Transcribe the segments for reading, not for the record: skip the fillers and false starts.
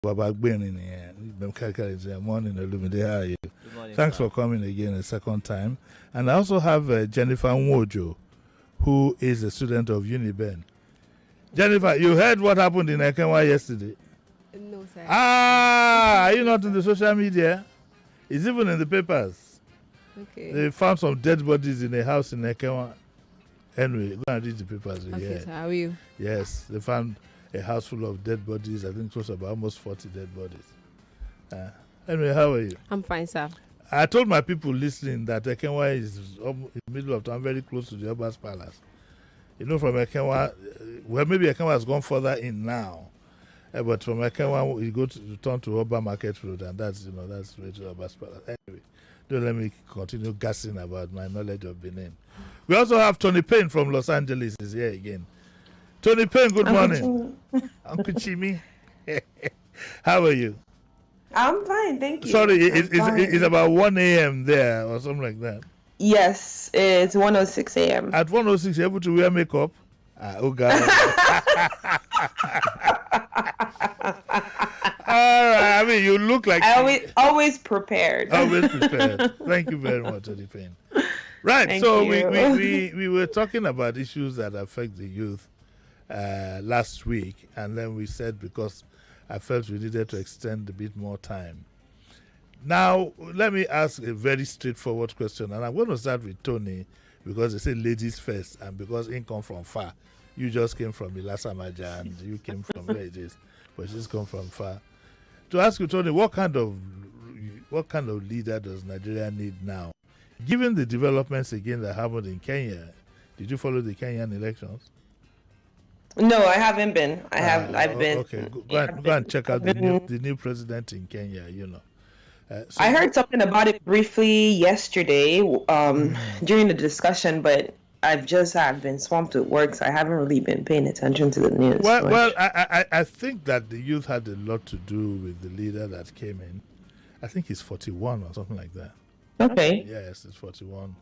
Morning, Olumide. How are you? Good morning, Thanks sir. for coming again a second time. And I also have Jennifer Nwojo, who is a student of Uniben. Jennifer, you heard what happened in Ekenwa yesterday? No, sir. Are you not in the social media? It's even in the papers. Okay. They found some dead bodies in a house in Ekenwa. Anyway, go and read the papers. Okay, sir. How are you? Yes, they found a house full of dead bodies. I think it was about almost 40 dead bodies. Anyway, how are you? I'm fine, sir. I told my people listening that Ekenwa is in the middle of town, very close to the Oba's Palace. You know, from Ekenwa, well, maybe Ekenwa has gone further in now. But from Ekenwa, you go to turn to Oba Market Road, and that's way to Oba's Palace. Anyway, don't let me continue gassing about my knowledge of Benin. We also have Tony Payne from Los Angeles is here again. Tony Payne, good morning. Uncle Jimmy. How are you? I'm fine, thank you. Sorry, it's about 1 a.m. there or something like that. Yes, it's 1:06 a.m. At 1:06, you're able to wear makeup? Oh, God. All right, I mean, you look like... Always prepared. Always prepared. Thank you very much, Tony Payne. Right, Thank so you. we were talking about issues that affect the youth last week, and then we said because I felt we needed to extend a bit more time. Now, let me ask a very straightforward question, and I'm going to start with Tony because they say ladies first, and because in come from far. You just came from Ilasamaja, and you came from where it is, but she's come from far. To ask you, Tony, what kind of leader does Nigeria need now? Given the developments again that happened in Kenya, did you follow the Kenyan elections? No, I haven't been. I've been. Okay, go and check out the new president in Kenya. You know. I heard something about it briefly yesterday during the discussion, but I've been swamped with work, so I haven't really been paying attention to the news. Well, I think that the youth had a lot to do with the leader that came in. I think he's 41 or something like that. Okay. Yes, he's 41.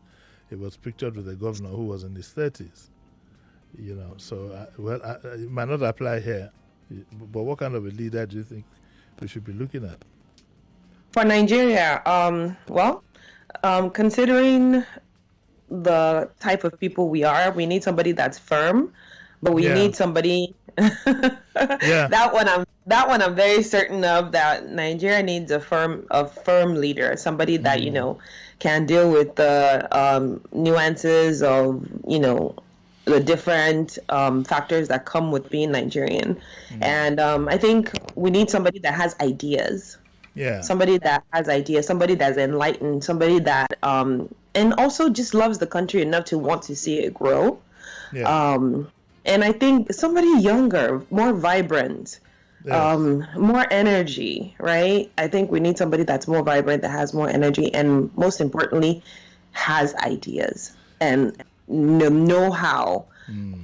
He was pictured with a governor who was in his 30s. You know, so it might not apply here. But what kind of a leader do you think we should be looking at? For Nigeria, considering the type of people we are, we need somebody that's firm, but we need somebody that one I'm very certain of, that Nigeria needs a firm leader, somebody that can deal with the nuances of the different factors that come with being Nigerian. And I think we need somebody that has ideas. Yeah. Somebody that has ideas, somebody that's enlightened, somebody that and also just loves the country enough to want to see it grow. Yeah. And I think somebody younger, more vibrant, more energy, right? I think we need somebody that's more vibrant, that has more energy, and most importantly, has ideas and know-how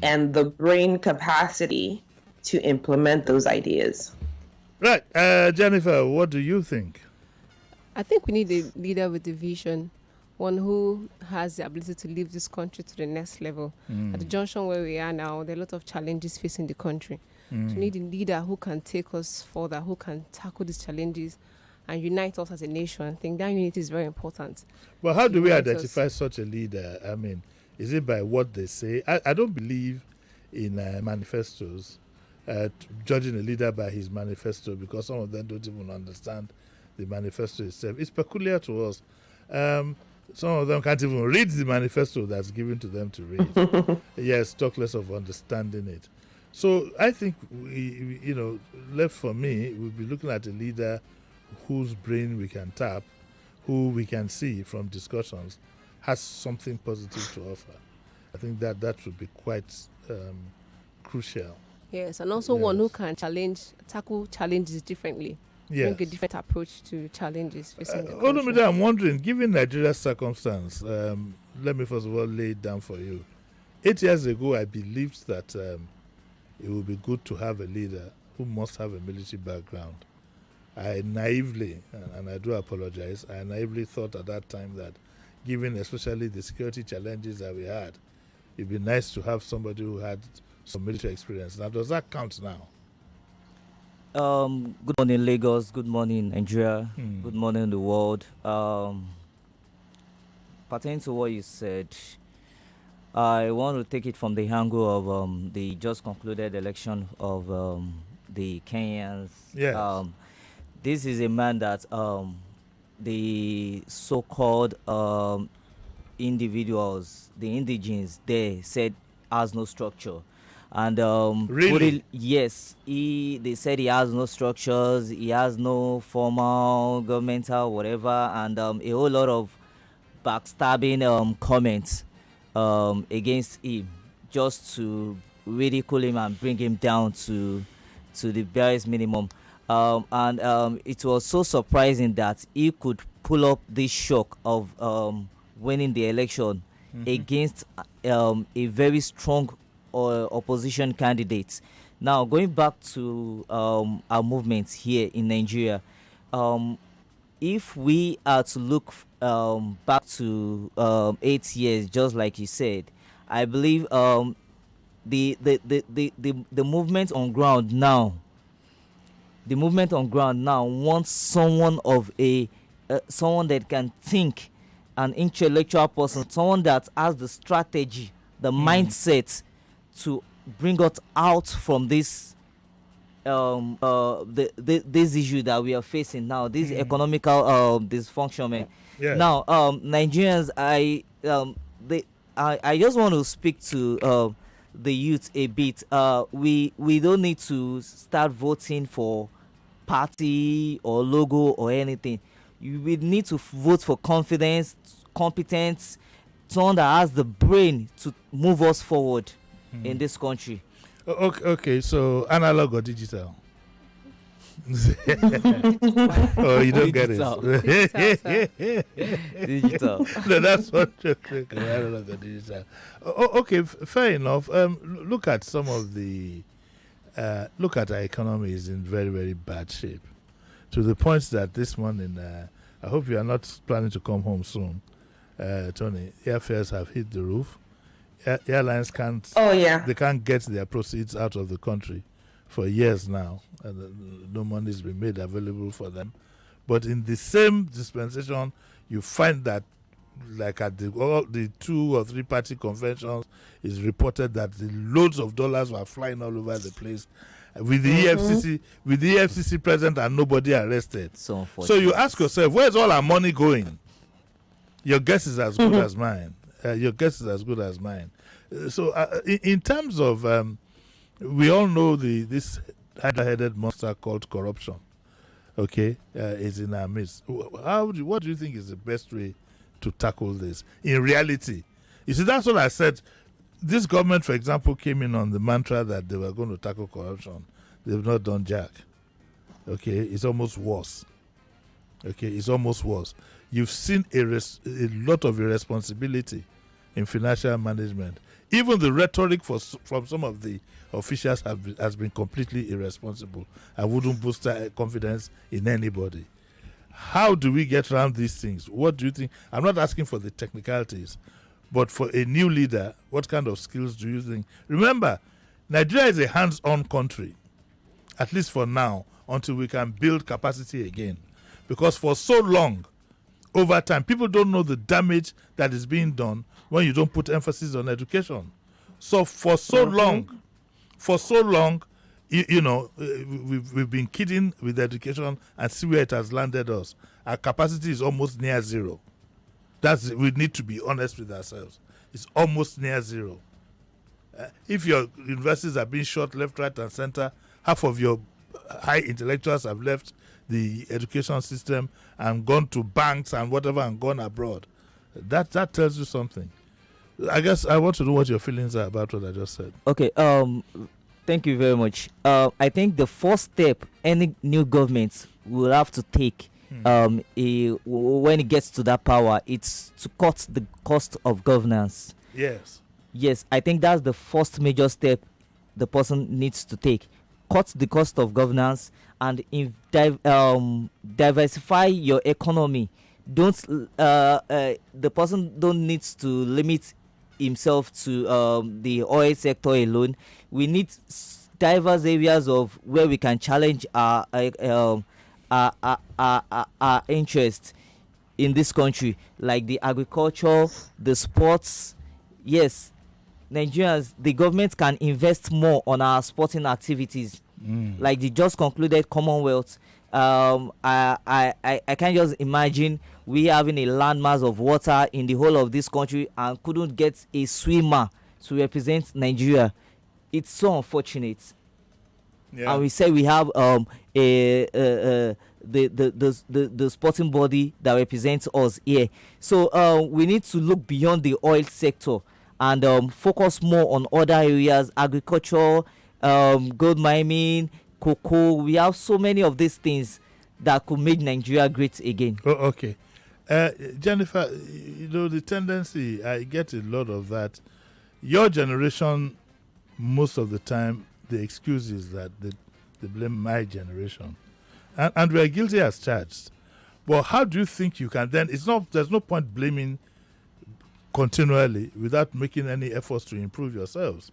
and the brain capacity to implement those ideas. Right. Jennifer, what do you think? I think we need a leader with a vision, one who has the ability to lead this country to the next level. At the junction where we are now, there are a lot of challenges facing the country. So we need a leader who can take us further, who can tackle these challenges and unite us as a nation. I think that unity is very important. Well, how do we identify such a leader? I mean, is it by what they say? I don't believe in manifestos, judging a leader by his manifesto, because some of them don't even understand the manifesto itself. It's peculiar to us. Some of them can't even read the manifesto that's given to them to read. Yes, talk less of understanding it. So I think, left for me, we'll be looking at a leader whose brain we can tap, who we can see from discussions has something positive to offer. I think that would be quite crucial. Yes, and also one who can tackle challenges differently. Yes. Bring a different approach to challenges facing the country. I'm wondering, given Nigeria's circumstance, let me first of all lay it down for you. 8 years ago, I believed that it would be good to have a leader who must have a military background. I naively, and I do apologize, I naively thought at that time that given especially the security challenges that we had, it'd be nice to have somebody who had some military experience. Now, does that count now? Good morning, Lagos. Good morning, Nigeria. Good morning, the world. Pertaining to what you said, I want to take it from the angle of the just concluded election of the Kenyans. Yes. This is a man that the so-called individuals, the indigenes, they said has no structure. And Really? yes, they said he has no structures, he has no formal governmental whatever, and a whole lot of backstabbing comments against him, just to ridicule him and bring him down to the barest minimum. And it was so surprising that he could pull up this shock of winning the election against a very strong opposition candidate. Now, going back to our movements here in Nigeria, if we are to look back to 8 years, just like you said, I believe the movement on ground now, wants someone of a someone that can think, an intellectual person, someone that has the strategy, the mindset to bring us out from this this issue that we are facing now, this economical dysfunction, man. Yes. Now, Nigerians, I just want to speak to the youth a bit. We don't need to start voting for party or logo or anything. We need to vote for confidence, competence, someone that has the brain to move us forward in this country. Okay, so analog or digital? Oh, you don't get it. Digital. No, that's what analog or digital. Okay, fair enough. Look at some of the look at our economy is in very, very bad shape, to the point that this morning, I hope you are not planning to come home soon, Tony. Airfares have hit the roof. Airlines can't. Oh yeah. They can't get their proceeds out of the country for years now, and no money has been made available for them. But in the same dispensation, you find that, like at all the 2 or 3 party conventions, it's reported that the loads of dollars were flying all over the place, with the EFCC present and nobody arrested. So you ask yourself, where's all our money going? Your guess is as good as mine. So in terms of, we all know this hydra-headed monster called corruption, okay, is in our midst. What do you think is the best way to tackle this in reality? You see, that's what I said. This government, for example, came in on the mantra that they were going to tackle corruption. They've not done jack. Okay, it's almost worse. You've seen a lot of irresponsibility in financial management. Even the rhetoric from some of the officials has been completely irresponsible. I wouldn't boost confidence in anybody. How do we get around these things? What do you think? I'm not asking for the technicalities, but for a new leader, what kind of skills do you think? Remember, Nigeria is a hands-on country, at least for now, until we can build capacity again. Because for so long, over time, people don't know the damage that is being done when you don't put emphasis on education. So for so long, we've been kidding with education, and see where it has landed us. Our capacity is almost near zero. We need to be honest with ourselves. It's almost near zero. If your universities are being shot left, right, and center, half of your high intellectuals have left the education system and gone to banks and whatever and gone abroad. That tells you something. I guess I want to know what your feelings are about what I just said. Okay. Thank you very much. I think the first step any new government will have to take when it gets to that power, it's to cut the cost of governance. Yes, I think that's the first major step the person needs to take. Cut the cost of governance and diversify your economy. Don't the person don't need to limit himself to the oil sector alone. We need diverse areas of where we can challenge our interest in this country, like the agriculture, the sports. Yes, Nigerians, the government can invest more on our sporting activities, like the just concluded Commonwealth. I can just imagine we having a landmass of water in the whole of this country and couldn't get a swimmer to represent Nigeria. It's so unfortunate. Yeah. And we say we have the sporting body that represents us here. So we need to look beyond the oil sector and focus more on other areas, agriculture, gold mining, cocoa. We have so many of these things that could make Nigeria great again. Oh, okay. Jennifer, the tendency, I get a lot of that. Your generation, most of the time, the excuse is that they blame my generation. And we are guilty as charged. But how do you think you can then, there's no point blaming continually without making any efforts to improve yourselves.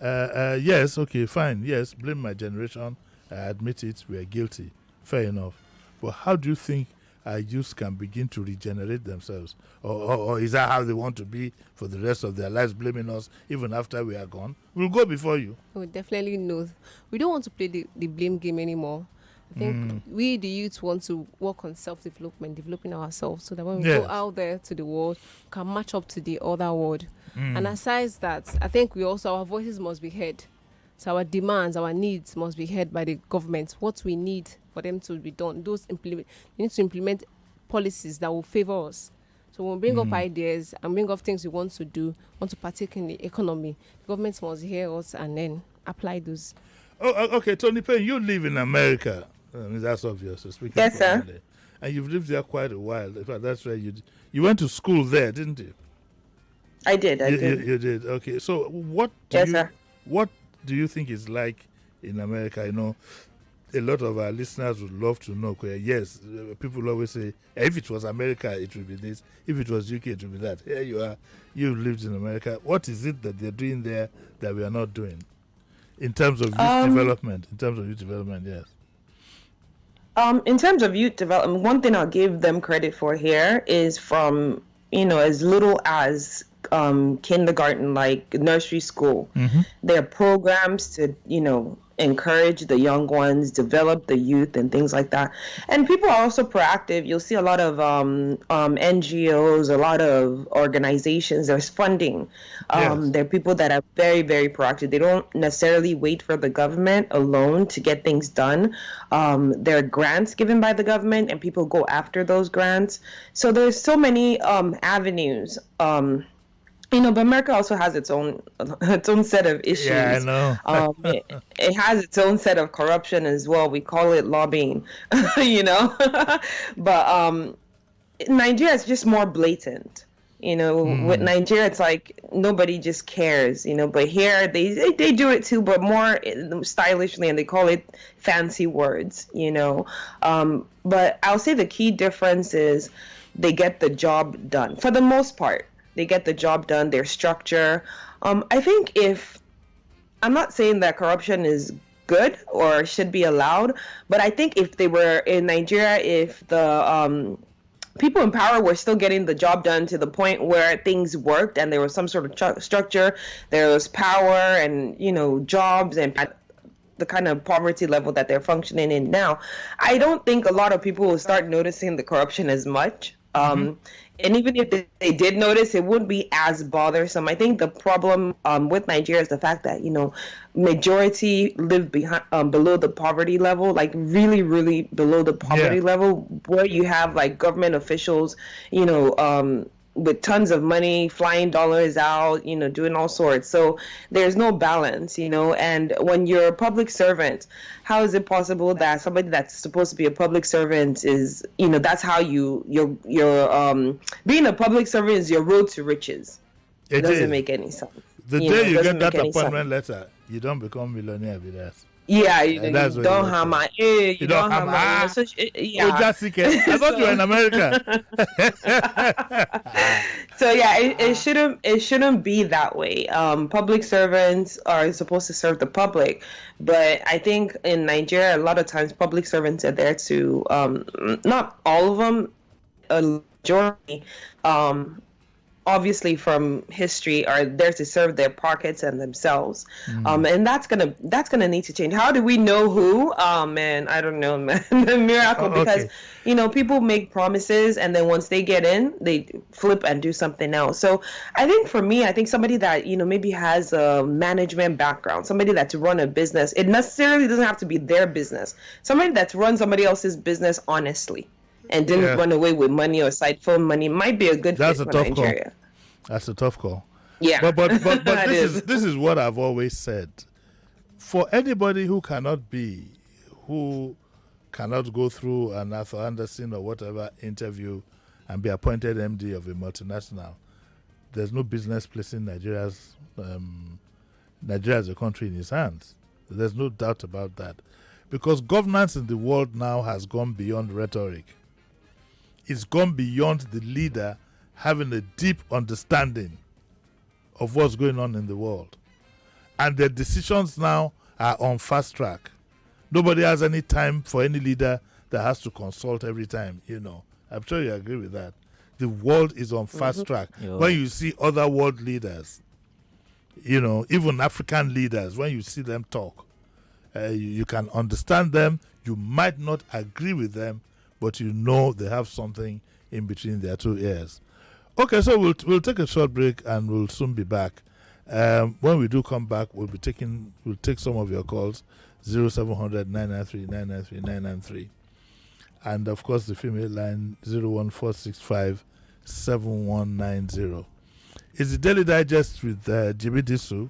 Yes, okay, fine. Yes, blame my generation. I admit it, we are guilty. Fair enough. But how do you think our youth can begin to regenerate themselves? Or is that how they want to be for the rest of their lives, blaming us even after we are gone? We'll go before you. Oh, definitely no. We don't want to play the blame game anymore. I think we, the youth, want to work on self-development, developing ourselves, so that when we go out there to the world, we can match up to the other world. And aside that, I think our voices must be heard. So our demands, our needs must be heard by the government. What we need for them to be done, they need to implement policies that will favor us. So when we bring up ideas and bring up things we want to do, want to partake in the economy, the government must hear us and then apply those. Oh, okay, Tony Payne, you live in America. That's obvious. So yes, sir. And you've lived there quite a while. In fact, that's where you went to school there, didn't you? I did. You did. Okay. So what do you think is like in America? I know a lot of our listeners would love to know. Yes, people always say, if it was America, it would be this. If it was UK, it would be that. Here you are. You lived in America. What is it that they're doing there that we are not doing in terms of youth development? In terms of youth development, yes. In terms of youth development, one thing I'll give them credit for here is from, as little as kindergarten, like nursery school. There are programs to, encourage the young ones, develop the youth and things like that. And people are also proactive. You'll see a lot of NGOs, a lot of organizations. There's funding. There are people that are very, very proactive. They don't necessarily wait for the government alone to get things done. There are grants given by the government and people go after those grants. So there's so many avenues. But America also has its own set of issues. Yeah, I know. It has its own set of corruption as well. We call it lobbying, But Nigeria is just more blatant. With Nigeria, it's like nobody just cares. But here they do it too, but more stylishly, and they call it fancy words. But I'll say the key difference is they get the job done for the most part. They get the job done, their structure. I think I'm not saying that corruption is good or should be allowed, but I think if they were in Nigeria, if the people in power were still getting the job done to the point where things worked and there was some sort of structure, there was power and, jobs and the kind of poverty level that they're functioning in now, I don't think a lot of people will start noticing the corruption as much. And even if they did notice, it wouldn't be as bothersome. I think the problem with Nigeria is the fact that, majority live below the poverty level, like really, really below the poverty level, where you have like government officials, with tons of money, flying dollars out, doing all sorts. So there's no balance, and when you're a public servant, how is it possible that somebody that's supposed to be a public servant is, that's how you're being a public servant is your road to riches. It doesn't make any sense. The day you get that appointment letter, you don't become millionaire with that. Yeah, you That's what you don't were saying. hammer. Eh, You you don't don't hammer. hammer. So Oh, yeah. Jessica. I thought you were in America. So yeah, it shouldn't be that way. Public servants are supposed to serve the public, but I think in Nigeria a lot of times public servants are there to not all of them, a majority, obviously from history, are there to serve their pockets and themselves, and that's gonna need to change. How do we know who? Oh man, I don't know, man. The miracle, because Okay. people make promises and then once they get in, they flip and do something else. So I think for me, I think somebody that maybe has a management background, somebody that's run a business. It necessarily doesn't have to be their business. Somebody that's run somebody else's business honestly and didn't Yeah. run away with money or side phone money might be a good That's fit a for tough call. Nigeria. That's a tough call. Yeah, But it this is. is what I've always said. For anybody who cannot go through an Arthur Anderson or whatever interview and be appointed MD of a multinational, there's no business placing Nigeria as a country in his hands. There's no doubt about that. Because governance in the world now has gone beyond rhetoric. It's gone beyond the leader having a deep understanding of what's going on in the world. And their decisions now are on fast track. Nobody has any time for any leader that has to consult every time, I'm sure you agree with that. The world is on fast track. Yeah. When you see other world leaders, even African leaders, when you see them talk, you can understand them. You might not agree with them, but they have something in between their two ears. Okay, so we'll take a short break and we'll soon be back. When we do come back, we'll take some of your calls, 0700 993 993 993, and of course the female line 01465 7190. It's the Daily Digest with Jimi Disu.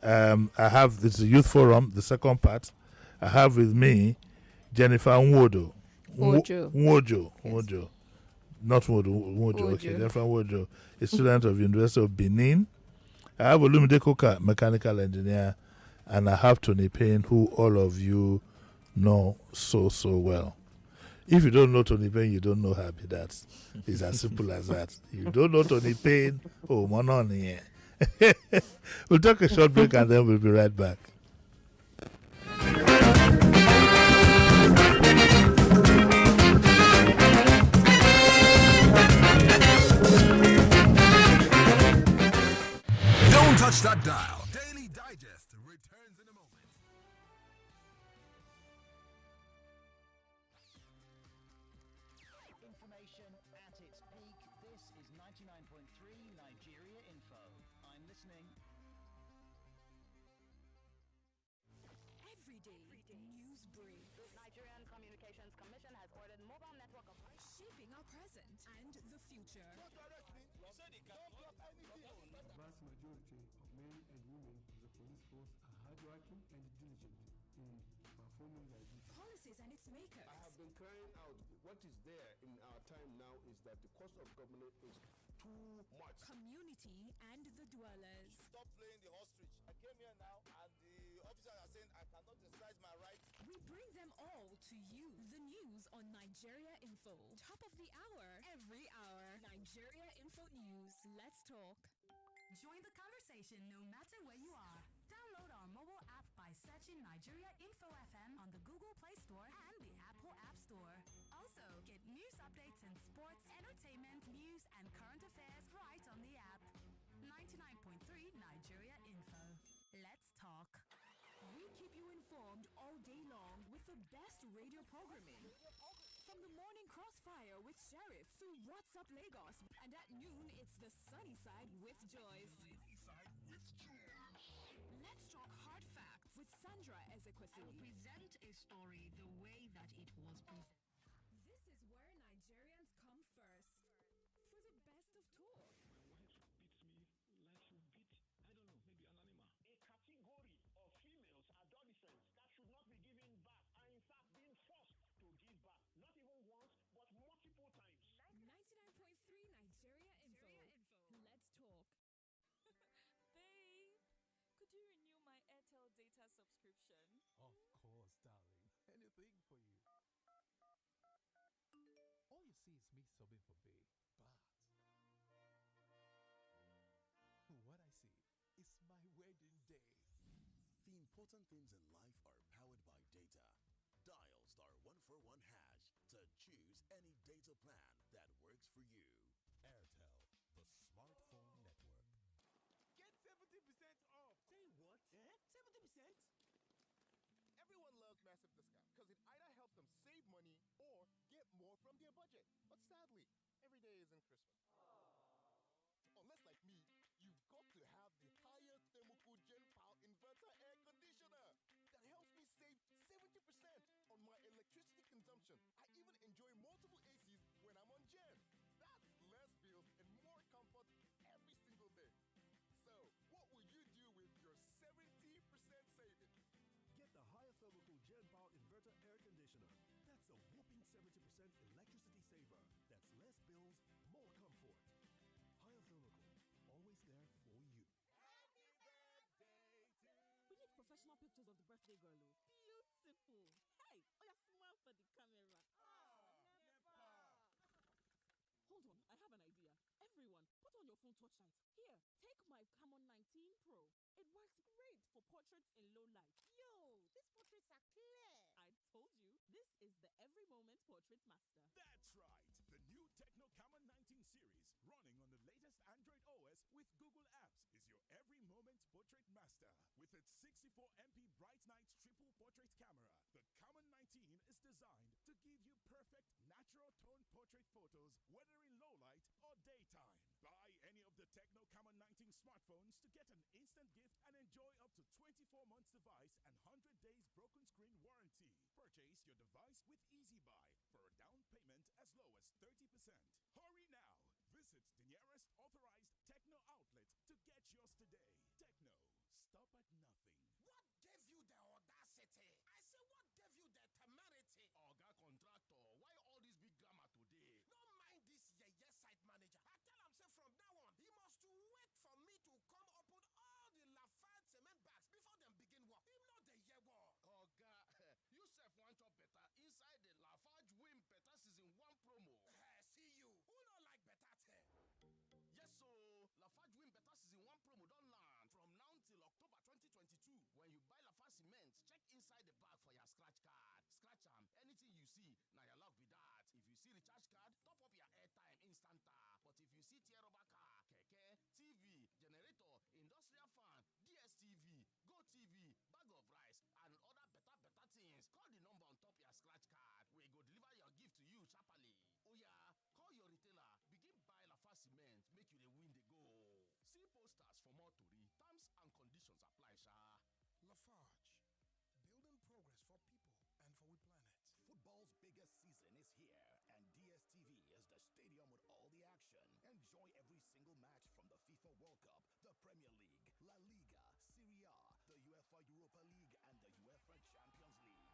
I have this Youth Forum, the second part. I have with me Jennifer Nwodo. Nwojo. Nwojo. Not Nwojo. Okay, Nwojo. Jennifer Nwojo, a student of University of Benin. I have Olumide Koka, mechanical engineer, and I have Tony Payne, who all of you know so well. If you don't know Tony Payne, you don't know her. That's it's as simple as that. You don't know Tony Payne, oh, mononi. We'll take a short break and then we'll be right back. Don't touch that dial. Daily Digest returns in a moment. Information at its peak. This is 99.3 Nigeria Info. I'm listening. Everyday news brief. The Nigerian Communications Commission has ordered mobile network operators Shaping our present and the future. The vast majority of men and women of the police force are hardworking and diligent in performing their duties. Policies and its makers. I have been crying out. What is there in our time now is that the cost of government is too much. Community and the dwellers. Stop playing the ostrich. I came here now and the officers are saying I cannot exercise my rights. We bring them all to you. The news on Nigeria Info. Top of the hour, every hour. Nigeria Info News. Let's talk. Join the conversation no matter where you are. Download our mobile app by searching Nigeria Info FM on the Google Play Store and the Apple App Store. Also, get news updates in sports, entertainment, news, and current affairs right on the app. 99.3 Nigeria Info. Let's talk. We keep you informed all day long with the best radio programming. From the morning crossfire with Sheriff to What's Up Lagos. And at noon, it's the sunny side with Joyce. Let's talk hard facts with Sandra Ezekwesili. Present a story the way that it was presented. This is where Nigerians come first. For the best of talk. A category of females, adolescents, that should not be giving back are in fact being forced to give back. Not even once, but multiple times. 99.3 Nigeria Info. Let's talk. Babe, could you renew my Airtel data subscription? Of everything for you. All you see is me subbing for Bay, but what I see is my wedding day. The important things in life are powered by data. Dial *141# to choose any data plan that works for you. Airtel, the smartphone network. Get 70% off. Say what? 70%? Everyone loves massive discount because it either helps them save money or get more from their budget. But sadly, every day isn't Christmas. Unless, like me, you've got to have the higher thermocool Gen Power inverter air conditioner that helps me save 70% on my electricity consumption. I even enjoy multiple ACs when I'm on Gen. That's less bills and more comfort every single day. So, what will you do with your 70% savings? Get the higher thermocool Gen Power inverter air conditioner. That's a whopping 70% electricity saver. That's less bills, more comfort. Higher thermocool, always there for you. Happy birthday to We need professional pictures of the birthday girl. Beautiful. Hey, smile for the camera. Hold on, I have an idea. Everyone, put on your phone torchlight. Here, take my Camon 19 Pro. It works great for portraits in low light. Yo, these portraits are clear. I told you, this is the Every Moment Portrait Master. That's right. The new Techno Camon 19 series, running on the latest Android OS with Google Apps, is your every moment portrait master. With its 64MP bright night triple portrait camera, the Camon 19 is designed to give you perfect natural tone portrait photos, whether in low light or daytime. Buy any of the Techno Camon 19 smartphones to get an instant gift and enjoy up to 24 months device and 100 days broken screen warranty. Purchase your device with Easy Buy for a down payment as low as 30%. Hurry now! Visit the nearest authorized Techno outlet to get yours today. Techno, stop at nothing. What gave you the audacity? I say, what gave you the temerity? Oga contractor, why all this big grammar today? Don't mind this site manager. I tell him, say from now on, he must to wait for me to come open all the Lafarge cement bags before them begin work. Him not the year work. Oga, you self want your better inside the Lafarge Win Better Season 1 promo. See you. Who not like better thing? Yes, so Lafarge Win Better Season 1 promo don't land from now till October 2022. When you buy Lafarge cement, check inside the bag for your scratch card. Scratch anything you see, now your luck be that. If you see recharge card, top up your airtime instanta. But if you see tear rubber car, keke, TV, generator, industrial fan, DSTV, Go TV, bag of rice, and other better things, call the number on top your scratch card. We go deliver your gift to you sharply. Oh yeah, call your retailer, begin buy Lafarge cement, make you the win the go. See posters for more tori. Terms and conditions apply, sha. Lafarge, building progress for people and for we planet. Football's biggest season is here, and DSTV is the stadium with all the action. Enjoy every single match from the FIFA World Cup, the Premier League, La Liga, Serie A, the UEFA Europa League, and the UEFA Champions League.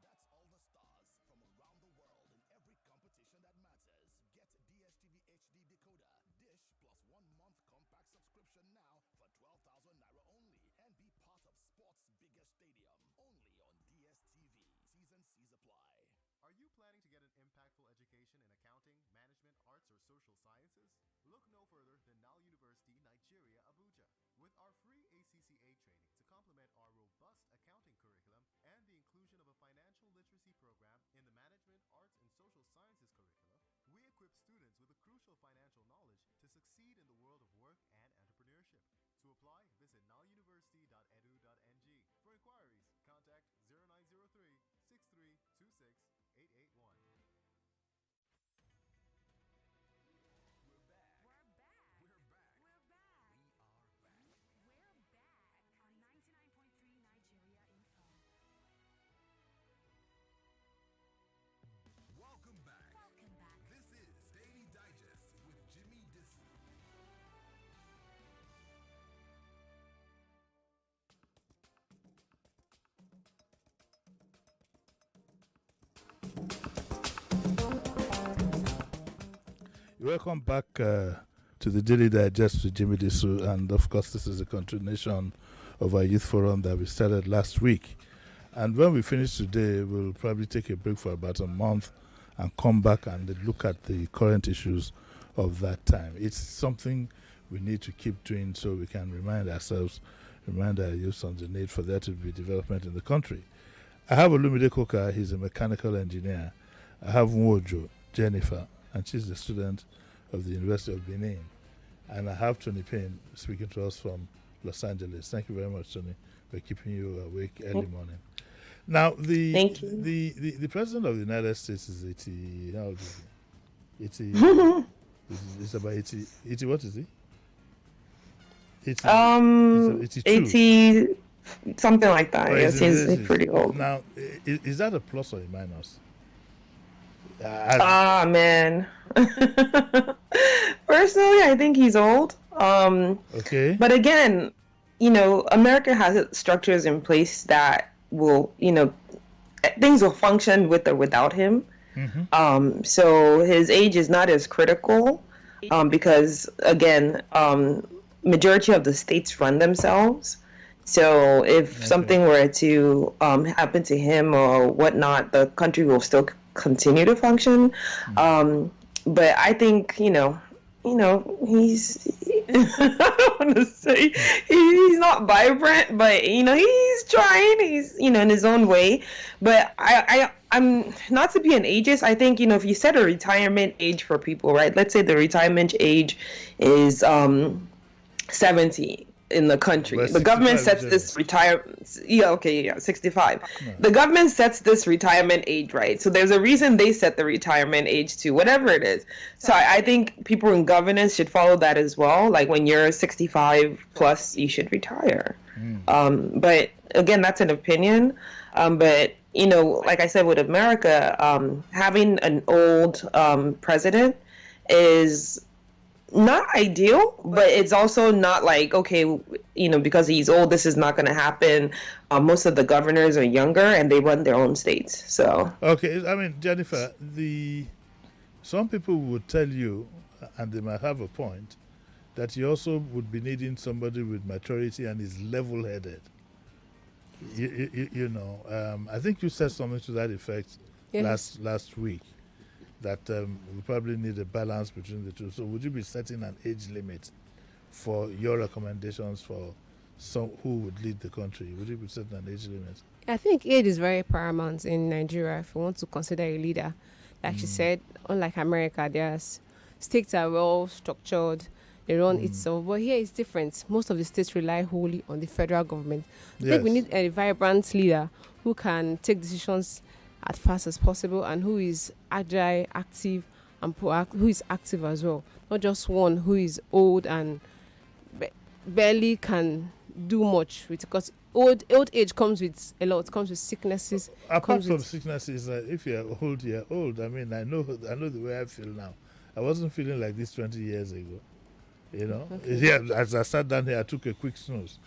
That's all the stars from around the world in every competition that matters. Get DSTV HD decoder, dish plus 1 month compact subscription now for 12,000 Naira only, and be part of sports' biggest stadium. Only on DSTV. T's and C's apply. Are you planning to get an impactful education in accounting, management, arts, or social sciences? Look no further than Nile University, Nigeria, Abuja. With our free ACCA training to complement our robust accounting curriculum and the inclusion of a financial literacy program in the management, arts, and social sciences curricula, we equip students with the crucial financial knowledge to succeed in the world of work and entrepreneurship. To apply, visit nileuniversity.edu.ng. For inquiries, contact 0903 6326 881. We're back. We're back. We're back. We're back. We are back. We're back on 99.3 Nigeria Info. Welcome back. Welcome back. This is Daily Digest with Jimi Disu. Welcome back to the Daily Digest with Jimi Disu, and of course this is a continuation of our youth forum that we started last week. And when we finish today, we'll probably take a break for about a month and come back and look at the current issues of that time. It's something we need to keep doing so we can remind ourselves, remind our youth on the need for there to be development in the country. I have Olumide Koka, he's a mechanical engineer. I have Nwojo, Jennifer, and she's a student of the University of Benin. And I have Tony Payne speaking to us from Los Angeles. Thank you very much, Tony, for keeping you awake early morning. Now, the president of the United States is 80. How old is he? 80. It's about 80. 80. What is he? 80, 80, something like that. Yes, he's pretty old. Now, is that a plus or a minus? Man. Personally, I think he's old. Okay. But again, America has structures in place that will, things will function with or without him. Mm-hmm. So his age is not as critical because, again, majority of the states run themselves. So if something were to happen to him or whatnot, the country will still continue to function. But I think, he's I don't want to say he's not vibrant, but he's trying. He's in his own way. But I'm not to be an ageist. I think if you set a retirement age for people, right? Let's say the retirement age is 70 in the country. Well, the government sets this 65. No. The government sets this retirement age, right? So there's a reason they set the retirement age to whatever it is. So I think people in governance should follow that as well. Like when you're 65 plus, you should retire. But again, that's an opinion. But like I said, with America, having an old president is not ideal, but it's also not like, okay, because he's old, this is not going to happen. Most of the governors are younger and they run their own states. So okay, I mean, Jennifer, some people would tell you, and they might have a point, that you also would be needing somebody with maturity and is level-headed. I think you said something to that effect last week. That we probably need a balance between the two. So would you be setting an age limit for your recommendations for who would lead the country? Would you be setting an age limit? I think age is very paramount in Nigeria if you want to consider a leader. Like she said, unlike America, their states are well structured. They run itself. But here it's different. Most of the states rely wholly on the federal government. I think we need a vibrant leader who can take decisions as fast as possible and who is agile, active, and who is active as well. Not just one who is old and barely can do much with, because old age comes with a lot. It comes with sicknesses. Apart from sicknesses, if you're old, you're old. I mean, I know the way I feel now. I wasn't feeling like this 20 years ago. Yeah, as I sat down here, I took a quick snooze.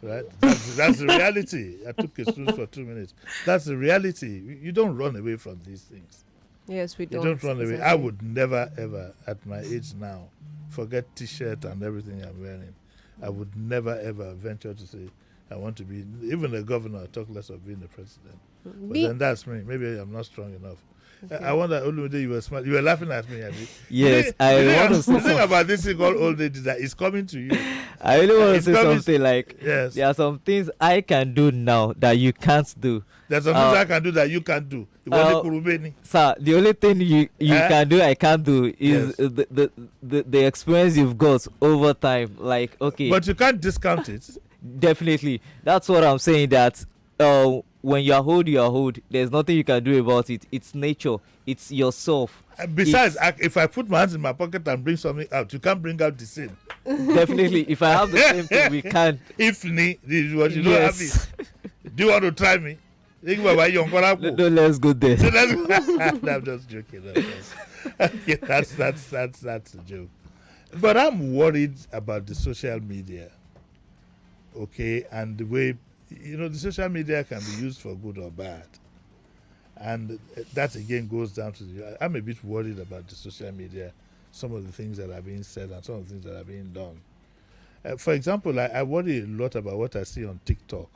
Right? That's the reality. I took a snooze for 2 minutes. That's the reality. You don't run away from these things. Yes, we don't. You don't run away. Exactly. I would never, ever, at my age now, forget T-shirt and everything I'm wearing. I would never, ever venture to say I want to be even a governor, talk less of being a president. But then that's me. Maybe I'm not strong enough. Okay. I wonder, Olumide, you were smart. You were laughing at me, Abby. Yes, I want to say the thing about this thing called old age is that it's coming to you. I really want to say something like, there are some things I can do now that you can't do. There's some things I can do that you can't do. Sir, the only thing you can do, I can't do is the experience you've got over time. Like, okay. But you can't discount it. Definitely. That's what I'm saying, that when you are old, there's nothing you can do about it. It's nature. It's yourself. Besides, if I put my hands in my pocket and bring something out, you can't bring out the same. Definitely. If I have the same thing, we can. If you don't have it. Do you want to try me? No, let's go there. I'm just joking. Okay, that's a joke. But I'm worried about the social media. Okay, and the way the social media can be used for good or bad. And that again goes down to I'm a bit worried about the social media, some of the things that are being said and some of the things that are being done. For example, I worry a lot about what I see on TikTok.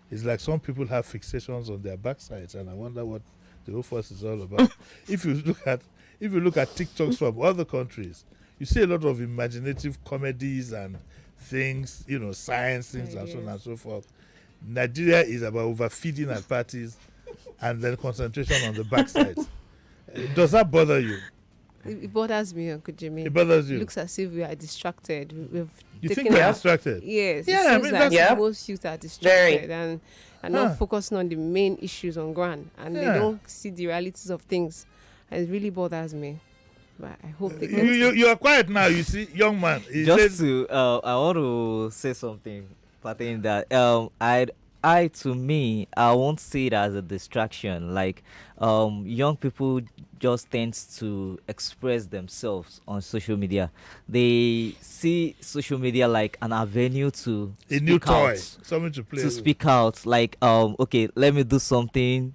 It's like some people have fixations on their backsides, and I wonder what the whole fuss is all about. if you look at TikToks from other countries, you see a lot of imaginative comedies and things, science things and so on and so forth. Nigeria is about overfeeding at parties and then concentration on the backsides. Does that bother you? It bothers me, Uncle Jimmy. It bothers you. It looks as if we are distracted. You think we're distracted? Yes. Yeah, it seems like most youth are distracted and not focusing on the main issues on ground, and they don't see the realities of things. And it really bothers me. But I hope they get you are quiet now. You see, young man. I want to say something pertaining that to me, I won't see it as a distraction. Like, young people just tends to express themselves on social media. They see social media like an avenue to a new toy, something to play with. Speak out. Like, okay, let me do something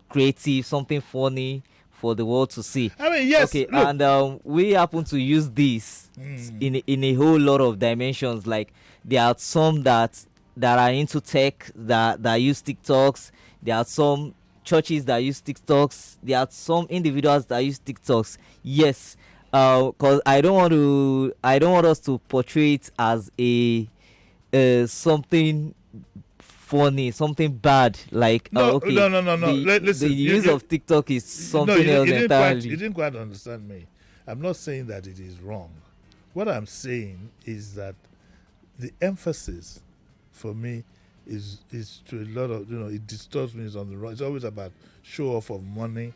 creative, something funny for the world to see. I mean, yes. Okay, look. and we happen to use this in a whole lot of dimensions. Like, there are some that are into tech that use TikToks. There are some churches that use TikToks. There are some individuals that use TikToks. Yes, because I don't want us to portray it as a something funny, something bad. Like, no. Listen, the use of TikTok is something else entirely. You didn't quite understand me. I'm not saying that it is wrong. What I'm saying is that the emphasis for me is to a lot of, it distorts me. It's on the wrong. It's always about show off of money,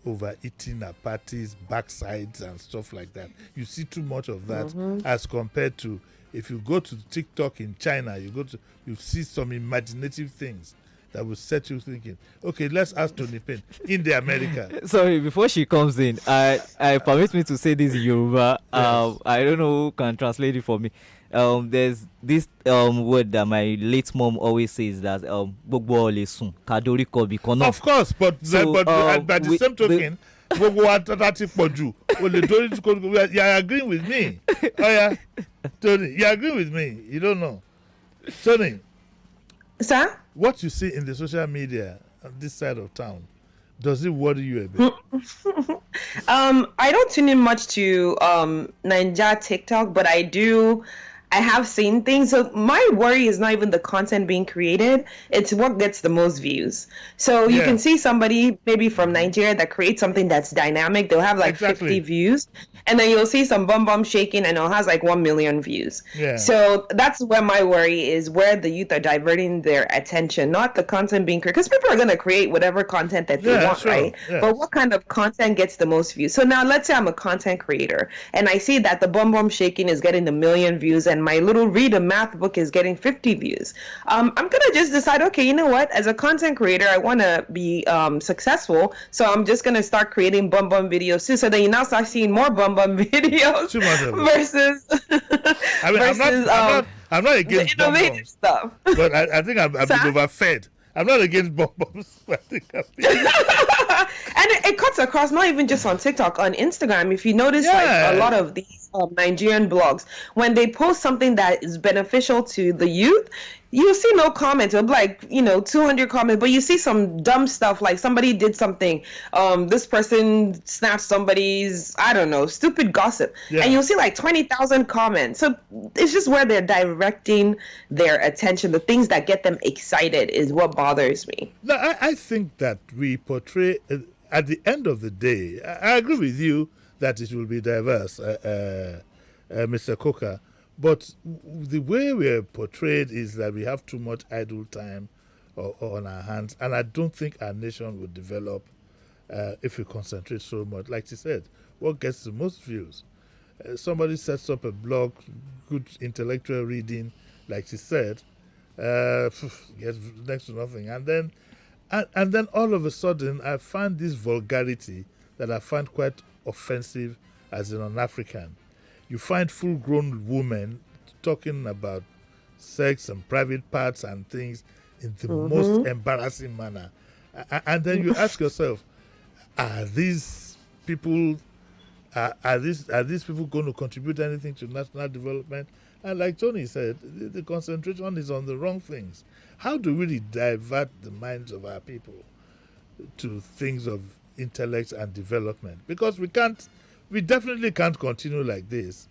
overeating at parties, backsides and stuff like that. You see too much of that as compared to if you go to TikTok in China, you see some imaginative things that will set you thinking. Okay, let's ask Tony Payne in the America. Sorry, before she comes in, I permit me to say this in Yoruba. Yes. I don't know who can translate it for me. There's this word that my late mom always says that gbogbo ole sun kadori ko bi kan na. Of course, but by the same token, you are agreeing with me. Oh yeah, Tony, you are agreeing with me. You don't know, Tony. Sir? What you see in the social media on this side of town, does it worry you a bit? I don't tune in much to Ninja TikTok, but I have seen things. So my worry is not even the content being created. It's what gets the most views. So you can see somebody maybe from Nigeria that creates something that's dynamic. They'll have like 50 views. And then you'll see some bum shaking and it has like 1 million views. Yeah. So that's where my worry is, where the youth are diverting their attention, not the content being created. Because people are going to create whatever content that they want, right? Yeah. But what kind of content gets the most views? So now let's say I'm a content creator and I see that the bum shaking is getting 1 million views and my little read a math book is getting 50 views. I'm going to just decide, okay, you know what? As a content creator, I want to be successful. So I'm just going to start creating bum videos too. So then you now start seeing more bum videos versus I mean, I'm not against the innovative stuff. But I think I've been overfed. I'm not against bum-bums. I think and it cuts across, not even just on TikTok, on Instagram. If you notice, like a lot of these Nigerian blogs, when they post something that is beneficial to the youth, you see no comments. It'll be like, 200 comments, but you see some dumb stuff like somebody did something. This person snatched somebody's, I don't know, stupid gossip. Yeah. And you'll see like 20,000 comments. So it's just where they're directing their attention. The things that get them excited is what bothers me. No, I think that we portray, at the end of the day, I agree with you that it will be diverse, Mr. Coker. But the way we're portrayed is that we have too much idle time on our hands. And I don't think our nation would develop if we concentrate so much. Like you said, what gets the most views? Somebody sets up a blog, good intellectual reading, like you said, gets next to nothing. And then all of a sudden, I find this vulgarity that I find quite offensive as an African. You find full-grown women talking about sex and private parts and things in the most embarrassing manner. And then you ask yourself, are these people going to contribute anything to national development? And like Tony said, the concentration is on the wrong things. How do we divert the minds of our people to things of intellect and development? Because we definitely can't continue like this.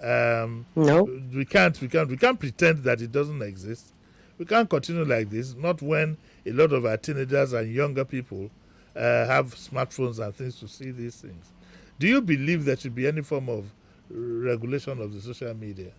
No. We can't pretend that it doesn't exist. We can't continue like this, not when a lot of our teenagers and younger people have smartphones and things to see these things. Do you believe there should be any form of regulation of the social media?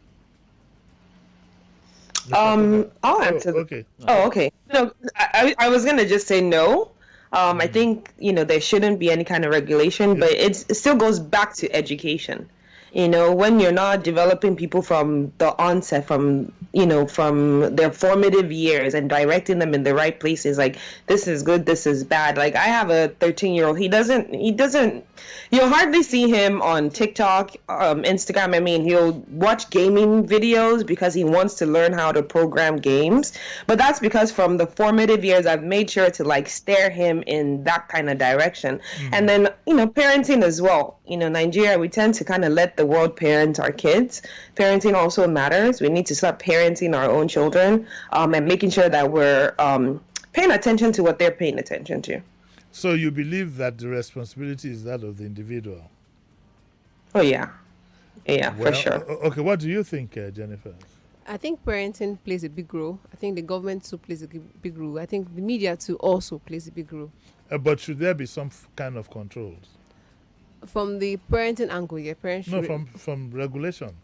I'll answer. Okay. Oh, okay. No, I was gonna just say no. I think there shouldn't be any kind of regulation, but it still goes back to education. When you're not developing people from the onset, from their formative years and directing them in the right places, like this is good, this is bad. Like I have a 13-year-old. He doesn't you'll hardly see him on TikTok, Instagram. I mean, he'll watch gaming videos because he wants to learn how to program games. But that's because from the formative years, I've made sure to like steer him in that kind of direction. And then, parenting as well. Nigeria, we tend to kind of let the world parent our kids. Parenting also matters. We need to start parenting our own children, and making sure that we're paying attention to what they're paying attention to. So you believe that the responsibility is that of the individual? Oh, yeah. Yeah, well, for sure. Okay, what do you think, Jennifer? I think parenting plays a big role. I think the government too plays a big role. I think the media too also plays a big role. But should there be some kind of controls? From the parenting angle, yeah, parents should... No, from regulation.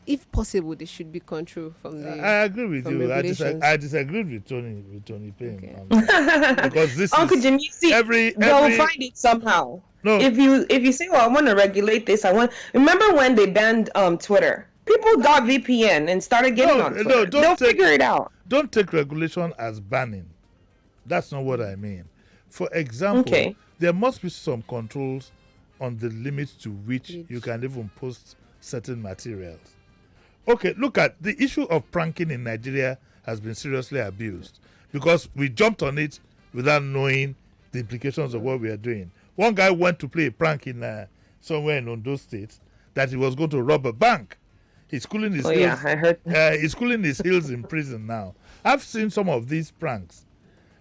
If possible, there should be control from the... I agree with you. I disagree with Tony Payne. Okay. Because this Uncle is... Jim, you see, they'll find it somehow. No. If you say, well, I want to regulate this, remember when they banned Twitter? People got VPN and started getting on Twitter. They'll figure it out. Don't take regulation as banning. That's not what I mean. For example, there must be some controls on the limits to which you can even post certain materials. Okay, look at the issue of pranking in Nigeria has been seriously abused because we jumped on it without knowing the implications of what we are doing. One guy went to play a prank in somewhere in Ondo State that he was going to rob a bank. He's cooling his heels. Yeah, I heard. He's cooling his heels in prison now. I've seen some of these pranks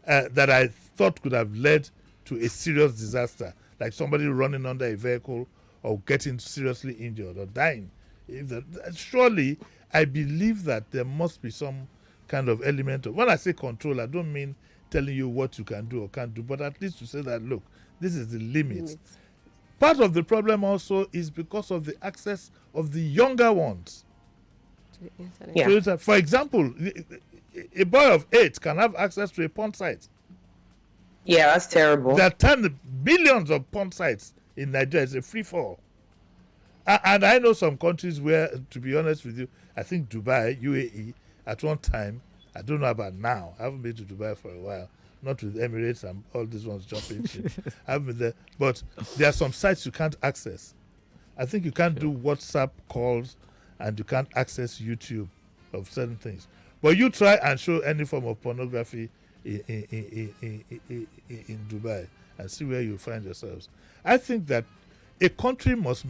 that I thought could have led to a serious disaster, like somebody running under a vehicle or getting seriously injured or dying. Surely, I believe that there must be some kind of element of... When I say control, I don't mean telling you what you can do or can't do, but at least to say that, look, this is the limit. Part of the problem also is because of the access of the younger ones to the internet. Yeah. For example, a boy of 8 can have access to a porn site. Yeah, that's terrible. There are 10 billions of porn sites in Nigeria. It's a free fall. And I know some countries where, to be honest with you, I think Dubai, UAE, at one time, I don't know about now. I haven't been to Dubai for a while. Not with Emirates and all these ones jumping ship. I haven't been there. But there are some sites you can't access. I think you can't do WhatsApp calls and you can't access YouTube of certain things. But you try and show any form of pornography in Dubai and see where you find yourselves. I think that a country must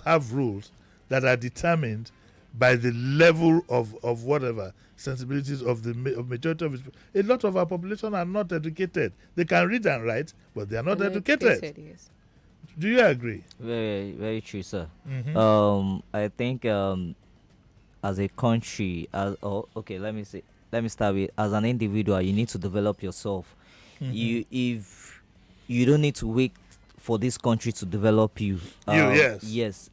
have rules that are determined by the level of whatever sensibilities of the majority of it. A lot of our population are not educated. They can read and write, but they are not educated. Yes. Do you agree? Very, very true, sir. Mm-hmm. I think as a country, let me start with, as an individual, you need to develop yourself. Mm-hmm. If you don't need to wait for this country to develop you. Yes.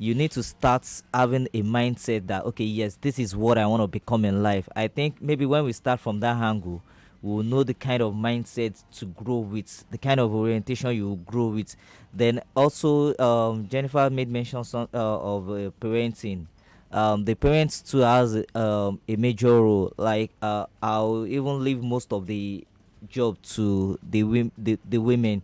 You need to start having a mindset that, okay, yes, this is what I want to become in life. I think maybe when we start from that angle, we'll know the kind of mindset to grow with, the kind of orientation you will grow with. Then also, Jennifer made mention of parenting. The parents too has a major role. Like I'll even leave most of the job to the women,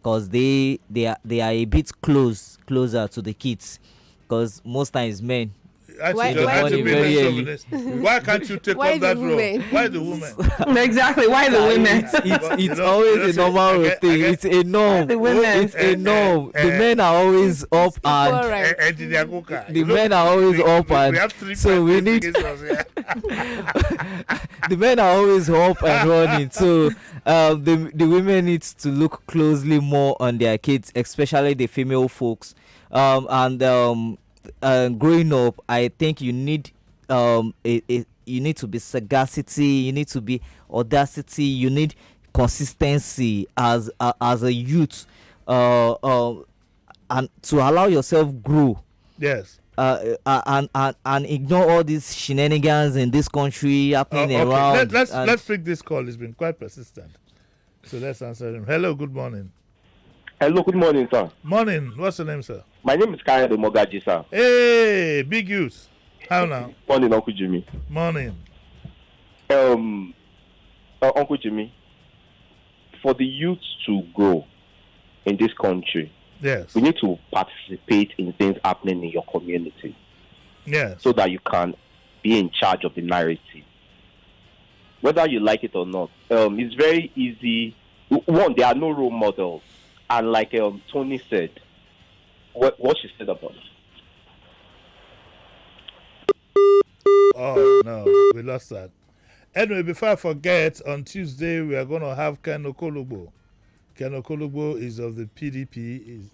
because they are a bit closer to the kids, because most times men Why the the very early. chauvinist. Why can't you take Why up the that role? women? Why the women? Exactly. Why the women? It's always a normal thing. It's a norm. the women? It's a norm. The men are always up equal and rights. Engineer Kuka. the men are always up we and have three so we presidents need against us, yeah. the men are always up and running. So the women need to look closely more on their kids, especially the female folks. Growing up, I think you need you need to be sagacity, you need to be audacity, you need consistency as a youth, and to allow yourself grow. Yes. And ignore all these shenanigans in this country happening around. Let's pick this call. It's been quite persistent. So let's answer him. Hello, good morning. Hello, good morning, sir. Morning. What's your name, sir? My name is Kaya de Mogaji, sir. Hey, big youth. How now? Morning, Uncle Jimmy. Morning. Uncle Jimmy, for the youth to grow in this country, yes, we need to participate in things happening in your community. Yes. So that you can be in charge of the narrative. Whether you like it or not, it's very easy. One, there are no role models. And like Tony said, what she said about it. Oh, no, we lost that. Anyway, before I forget, on Tuesday we are going to have Ken Okolobo. Ken Okolobo is of the PDP.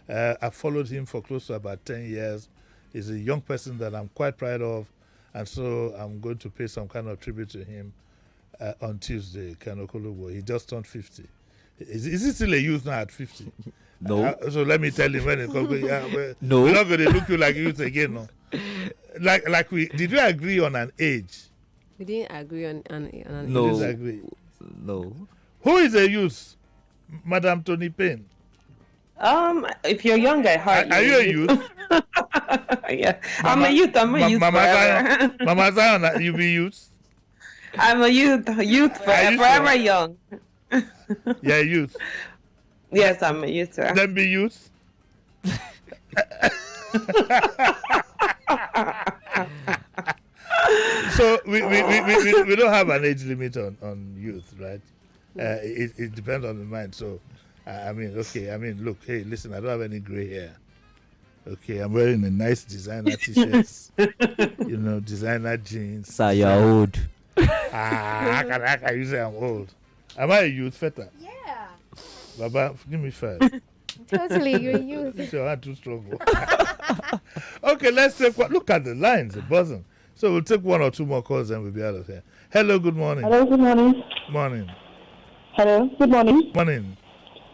I followed him for close to about 10 years. He's a young person that I'm quite proud of, and so I'm going to pay some kind of tribute to him on Tuesday, Ken Okolobo. He just turned 50. Is he still a youth now at 50? No. So let me tell him when it comes. No. We're not going to look you like youth again, no. Did we agree on an age? We didn't agree on an No. We disagree. No. Who is a youth? Madam Tony Payne. If you're young, I heard. Are you a youth? Yeah, I'm a youth. I'm a youth forever. Mama Zion, you be youth? I'm a youth forever young. Yeah, youth. Yes, I'm a youth, sir. Then be youth. So we don't have an age limit on youth, right? It depends on the mind. So look, hey, listen, I don't have any gray hair. Okay, I'm wearing a nice designer t-shirts, designer jeans. Sir, you're old. How can you say I'm old? Am I a youth, Feta? Yeah. Baba, give me 5. Totally, you're youth. So I'm too strong. Okay, let's take one. Look at the lines, the buzzing. So we'll take one or two more calls and we'll be out of here. Hello, good morning. Hello, good morning. Morning. Hello, good morning. Morning.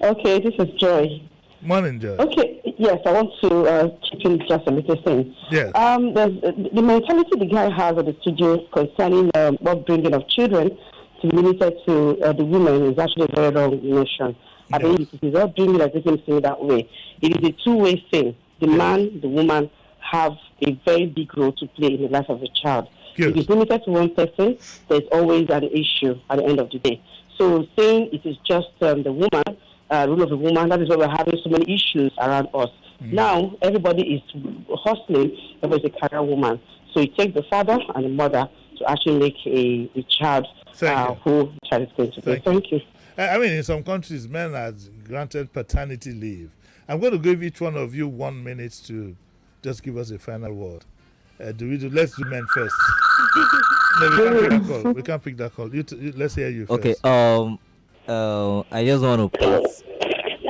Okay, this is Joy. Morning, Joy. Okay, yes, I want to chip in just a little thing. Yes. The mentality the guy has at the studio concerning upbringing of children to be limited to the women is actually a very wrong notion. I think it is upbringing that doesn't say that way. It is a two-way thing. The man, the woman have a very big role to play in the life of a child. Good. If it's limited to one person, there's always an issue at the end of the day. So saying it is just the woman, role of the woman, that is why we're having so many issues around us. Now, everybody is hustling, everybody's a career woman. So it takes the father and the mother to actually make a child who the child is going to be. Thank you. I mean, in some countries, men are granted paternity leave. I'm going to give each one of you 1 minute to just give us a final word. Let's do men first. No, we can't pick that call. Let's hear you first. Okay. I just want to pass.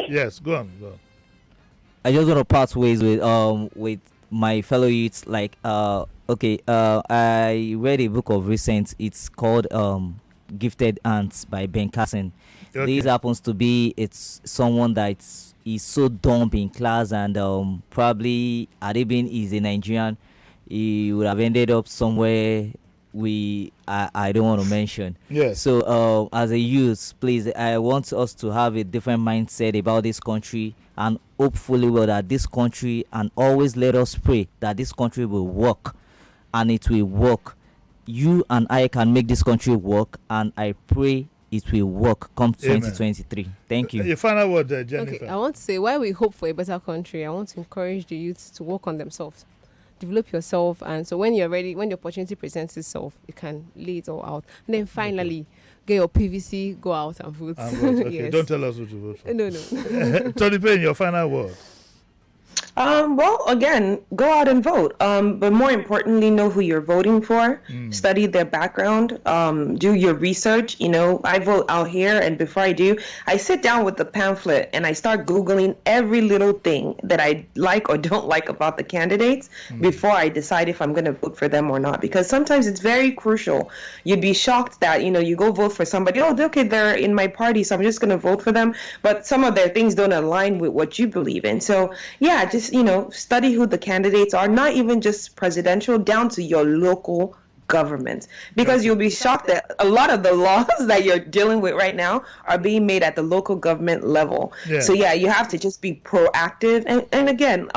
Yes, go on. I just want to part ways with my fellow youths. Like, I read a book of recent. It's called Gifted Ants by Ben Carson. Okay. This happens to be someone that is so dumb in class, and probably had he been is a Nigerian, he would have ended up somewhere I don't want to mention. Yes. So as a youth, please, I want us to have a different mindset about this country, and hopefully that this country, and always let us pray that this country will work, and it will work. You and I can make this country work, and I pray it will work come 2023. Thank you. Your final word, Jennifer. Okay, I want to say, while we hope for a better country, I want to encourage the youth to work on themselves. develop yourself, and so when you're ready, when the opportunity presents itself, you can lay it all out. And then finally, get your PVC, go out and vote. Okay, Yes. don't tell us who to vote for. No. Tony Payne, your final word. Well, again, go out and vote. But more importantly, know who you're voting for. Study their background. Do your research. I vote out here, and before I do, I sit down with the pamphlet and I start Googling every little thing that I like or don't like about the candidates before I decide if I'm going to vote for them or not. Because sometimes it's very crucial. You'd be shocked that, you go vote for somebody. Oh, okay, they're in my party, so I'm just going to vote for them. But some of their things don't align with what you believe in. So, yeah, just study who the candidates are, not even just presidential, down to your local government, because you'll be shocked that a lot of the laws that you're dealing with right now are being made at the local government level. So you have to just be proactive, and again,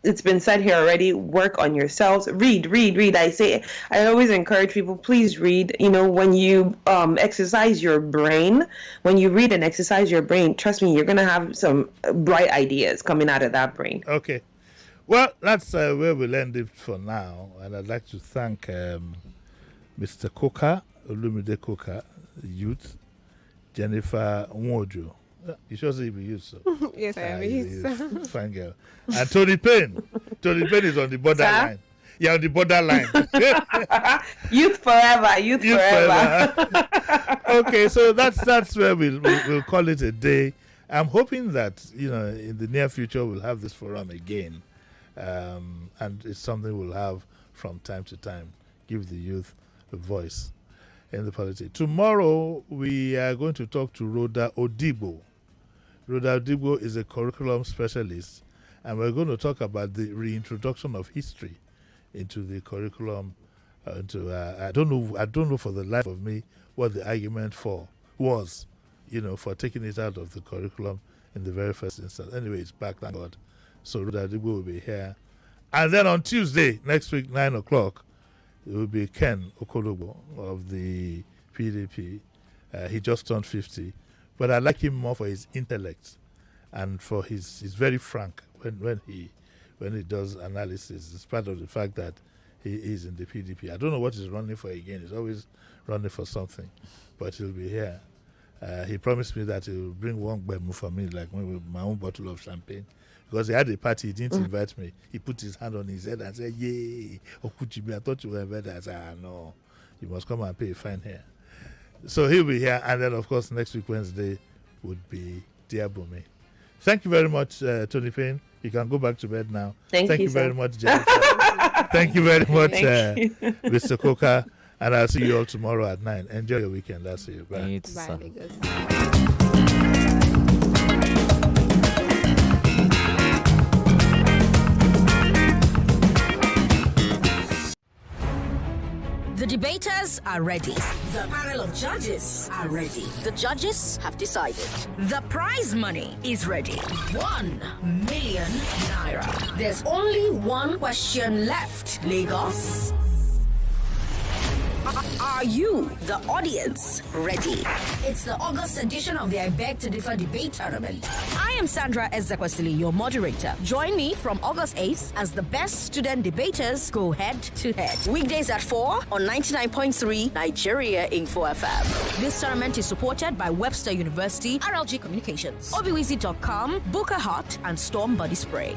it's been said here already, work on yourselves. Read. I always encourage people, please read. When you exercise your brain, when you read and exercise your brain, trust me, you're going to have some bright ideas coming out of that brain. Okay. Well, that's where we'll end it for now. And I'd like to thank Mr. Koka, Olumide Koka, youth, Jennifer Nwojo. You sure say you be youth, so. Yes, I am a youth. Fine girl. And Tony Payne. Tony Payne is on the borderline. Yeah, on the borderline. Youth forever. Youth forever. Okay, so that's where we'll call it a day. I'm hoping that, in the near future we'll have this forum again. And it's something we'll have from time to time. Give the youth a voice in the politics. Tomorrow we are going to talk to Rhoda Odibo. Rhoda Odibo is a curriculum specialist, and we're going to talk about the reintroduction of history into the curriculum. I don't know for the life of me what the argument was, for taking it out of the curriculum in the very first instance. Anyway, it's back, thank God. So Rhoda Odibo will be here. And then on Tuesday, next week, 9 o'clock, it will be Ken Okolobo of the PDP. He just turned 50. But I like him more for his intellect and for he's very frank when he does analysis. It's part of the fact that he is in the PDP. I don't know what he's running for again. He's always running for something. But he'll be here. He promised me that he will bring one bemu for me, like my own bottle of champagne. Because he had a party, he didn't invite me. He put his hand on his head and said, "Yay, Okuchibi, I thought you were invited." I said, no, you must come and pay a fine here. So he'll be here. And then, of course, next week, Wednesday, would be Diabome. Thank you very much, Tony Payne. You can go back to bed now. Thank you very much, Jennifer. Thank you very much, Mr. Koka. And I'll see you all tomorrow at 9. Enjoy your weekend. I'll see you. Bye. Bye, Lagos. The debaters are ready. The panel of judges are ready. The judges have decided. The prize money is ready. 1 million naira. There's only one question left, Lagos. Are you, the audience, ready? It's the August edition of the I Beg to Differ debate tournament. I am Sandra Ezekwesili, your moderator. Join me from August 8th as the best student debaters go head to head. Weekdays at 4 on 99.3 Nigeria Info FM. This tournament is supported by Webster University, RLG Communications, obiwizi.com, Booker Hot, and Storm Body Spray.